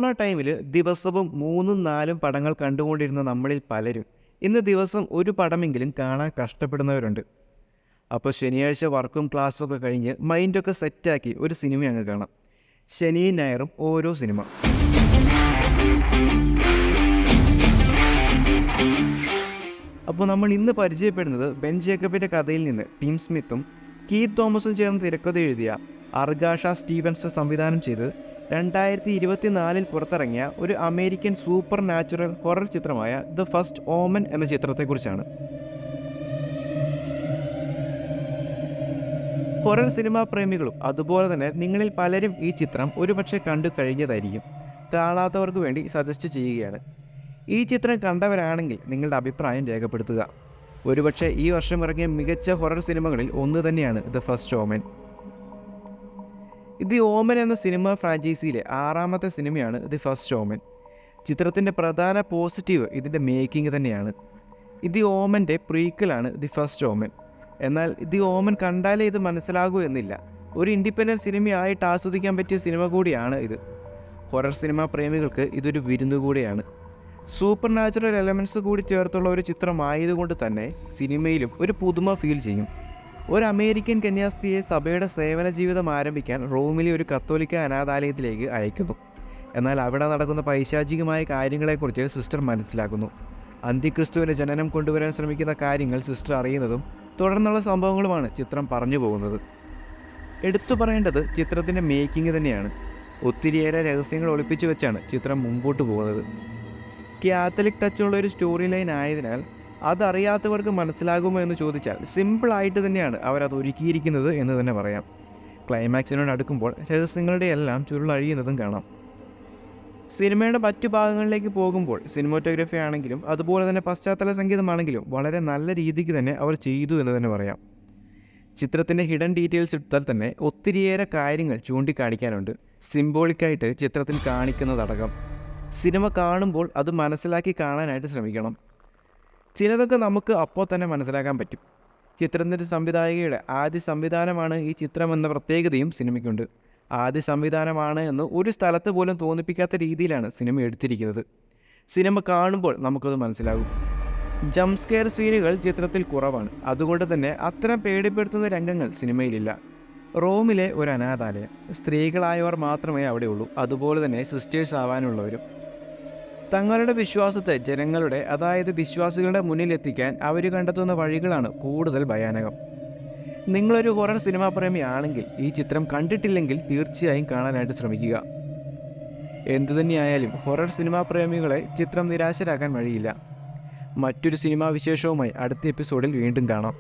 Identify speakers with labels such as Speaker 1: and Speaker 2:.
Speaker 1: Corona ടൈമിൽ ദിവസവും 3-4 പടങ്ങൾ കണ്ടുകൊണ്ടിരുന്ന നമ്മളിൽ പലരും ഇന്ന് ദിവസം ഒരു പടമെങ്കിലും കാണാൻ കഷ്ടപ്പെടുന്നവരുണ്ട്. അപ്പോൾ ശനിയാഴ്ച വർക്കും ക്ലാസ്സും ഒക്കെ കഴിഞ്ഞ് മൈൻഡൊക്കെ സെറ്റാക്കി ഒരു സിനിമ അങ്ങ് കാണാം. ശനിയും ഞായറും ഓരോ സിനിമ. അപ്പോൾ നമ്മൾ ഇന്ന് പരിചയപ്പെടുന്നത് ബെൻ ജേക്കബിൻ്റെ കഥയിൽ നിന്ന് ടിം സ്മിത്തും കീത്ത് തോമസും ചേർന്ന് തിരക്കഥ എഴുതിയ അർഗാഷ സ്റ്റീവൻസ് സംവിധാനം ചെയ്ത് 2024 പുറത്തിറങ്ങിയ ഒരു അമേരിക്കൻ സൂപ്പർ നാച്ചുറൽ ഹൊറർ ചിത്രമായ ദ ഫസ്റ്റ് ഓമൻ എന്ന ചിത്രത്തെക്കുറിച്ചാണ്. ഹൊറർ സിനിമാ പ്രേമികളും അതുപോലെ തന്നെ നിങ്ങളിൽ പലരും ഈ ചിത്രം ഒരുപക്ഷെ കണ്ടു കഴിഞ്ഞതായിരിക്കും. കാണാത്തവർക്ക് വേണ്ടി സജസ്റ്റ് ചെയ്യുകയാണ്. ഈ ചിത്രം കണ്ടവരാണെങ്കിൽ നിങ്ങളുടെ അഭിപ്രായം രേഖപ്പെടുത്തുക. ഒരുപക്ഷെ ഈ വർഷം ഇറങ്ങിയ മികച്ച ഹൊറർ സിനിമകളിൽ ഒന്ന് തന്നെയാണ് ദ ഫസ്റ്റ് ഓമൻ. ദി ഓമൻ എന്ന സിനിമ ഫ്രാഞ്ചൈസിയിലെ 6ാമത്തെ സിനിമയാണ് ദി ഫസ്റ്റ് ഓമൻ. ചിത്രത്തിൻ്റെ പ്രധാന പോസിറ്റീവ് ഇതിൻ്റെ മേക്കിംഗ് തന്നെയാണ്. ദി ഓമൻ്റെ പ്രീക്വലാണ് ദി ഫസ്റ്റ് ഓമൻ. എന്നാൽ ദി ഓമൻ കണ്ടാലേ ഇത് മനസ്സിലാകൂ എന്നില്ല. ഒരു ഇൻഡിപെൻഡൻറ്റ് സിനിമയായിട്ട് ആസ്വദിക്കാൻ പറ്റിയ സിനിമ കൂടിയാണ് ഇത്. ഹൊറർ സിനിമാ പ്രേമികൾക്ക് ഇതൊരു വിരുന്നു കൂടിയാണ്. സൂപ്പർ നാച്ചുറൽ എലമെൻറ്റ്സ് കൂടി ചേർത്തുള്ള ഒരു ചിത്രമായതുകൊണ്ട് തന്നെ സിനിമയിലും ഒരു പുതുമ ഫീൽ ചെയ്യും. ഒരു അമേരിക്കൻ കന്യാസ്ത്രീയെ സഭയുടെ സേവന ജീവിതം ആരംഭിക്കാൻ റോമിലെ ഒരു കത്തോലിക്ക അനാഥാലയത്തിലേക്ക് അയക്കുന്നു. എന്നാൽ അവിടെ നടക്കുന്ന പൈശാചികമായ കാര്യങ്ങളെക്കുറിച്ച് സിസ്റ്റർ മനസ്സിലാക്കുന്നു. അന്തിക്രിസ്തുവിൻ്റെ ജനനം കൊണ്ടുവരാൻ ശ്രമിക്കുന്ന കാര്യങ്ങൾ സിസ്റ്റർ അറിയുന്നതും തുടർന്നുള്ള സംഭവങ്ങളുമാണ് ചിത്രം പറഞ്ഞു പോകുന്നത്. എടുത്തു പറയേണ്ടത് ചിത്രത്തിൻ്റെ മേക്കിംഗ് തന്നെയാണ്. ഒത്തിരിയേറെ രഹസ്യങ്ങൾ ഒളിപ്പിച്ചു വെച്ചാണ് ചിത്രം മുമ്പോട്ട് പോകുന്നത്. കാത്തലിക് ടച്ചുള്ള ഒരു സ്റ്റോറി ലൈൻ ആയതിനാൽ അതറിയാത്തവർക്ക് മനസ്സിലാകുമോ എന്ന് ചോദിച്ചാൽ സിമ്പിളായിട്ട് തന്നെയാണ് അവരത് ഒരുക്കിയിരിക്കുന്നത് എന്ന് തന്നെ പറയാം. ക്ലൈമാക്സിനോട് അടുക്കുമ്പോൾ രഹസ്യങ്ങളുടെ എല്ലാം ചുരുളഴിയുന്നതും കാണാം. സിനിമയുടെ മറ്റു ഭാഗങ്ങളിലേക്ക് പോകുമ്പോൾ സിനിമാറ്റോഗ്രഫി ആണെങ്കിലും അതുപോലെ തന്നെ പശ്ചാത്തല സംഗീതമാണെങ്കിലും വളരെ നല്ല രീതിക്ക് തന്നെ അവർ ചെയ്തു എന്ന് തന്നെ പറയാം. ചിത്രത്തിൻ്റെ ഹിഡൻ ഡീറ്റെയിൽസ് എടുത്താൽ തന്നെ ഒത്തിരിയേറെ കാര്യങ്ങൾ ചൂണ്ടിക്കാണിക്കാനുണ്ട്. സിംബോളിക്കായിട്ട് ചിത്രത്തിൽ കാണിക്കുന്നതടക്കം സിനിമ കാണുമ്പോൾ അത് മനസ്സിലാക്കി കാണാനായിട്ട് ശ്രമിക്കണം. ചിലതൊക്കെ നമുക്ക് അപ്പോൾ തന്നെ മനസ്സിലാക്കാൻ പറ്റും. ചിത്രത്തിൻ്റെ സംവിധായകയുടെ ആദ്യ സംവിധാനമാണ് ഈ ചിത്രം എന്ന പ്രത്യേകതയും സിനിമയ്ക്കുണ്ട്. ആദ്യ സംവിധാനമാണ് എന്ന് ഒരു സ്ഥലത്ത് പോലും തോന്നിപ്പിക്കാത്ത രീതിയിലാണ് സിനിമ എടുത്തിരിക്കുന്നത്. സിനിമ കാണുമ്പോൾ നമുക്കത് മനസ്സിലാകും. ജംപ് സ്കെയർ സീനുകൾ ചിത്രത്തിൽ കുറവാണ്. അതുകൊണ്ട് തന്നെ അത്തരം പേടിപ്പെടുത്തുന്ന രംഗങ്ങൾ സിനിമയിലില്ല. റോമിലെ ഒരു അനാഥാലയം, സ്ത്രീകളായവർ മാത്രമേ അവിടെ ഉള്ളൂ. അതുപോലെ തന്നെ സിസ്റ്റേഴ്സ് ആവാനുള്ളവരും. തങ്ങളുടെ വിശ്വാസത്തെ ജനങ്ങളുടെ, അതായത് വിശ്വാസികളുടെ മുന്നിലെത്തിക്കാൻ അവർ കണ്ടെത്തുന്ന വഴികളാണ് കൂടുതൽ ഭയാനകം. നിങ്ങളൊരു ഹൊറർ സിനിമാ പ്രേമിയാണെങ്കിൽ ഈ ചിത്രം കണ്ടിട്ടില്ലെങ്കിൽ തീർച്ചയായും കാണാനായിട്ട് ശ്രമിക്കുക. എന്തുതന്നെയായാലും ഹൊറർ സിനിമാ പ്രേമികളെ ചിത്രം നിരാശരാക്കാൻ വഴിയില്ല. മറ്റൊരു സിനിമാ വിശേഷവുമായി അടുത്ത എപ്പിസോഡിൽ വീണ്ടും കാണാം.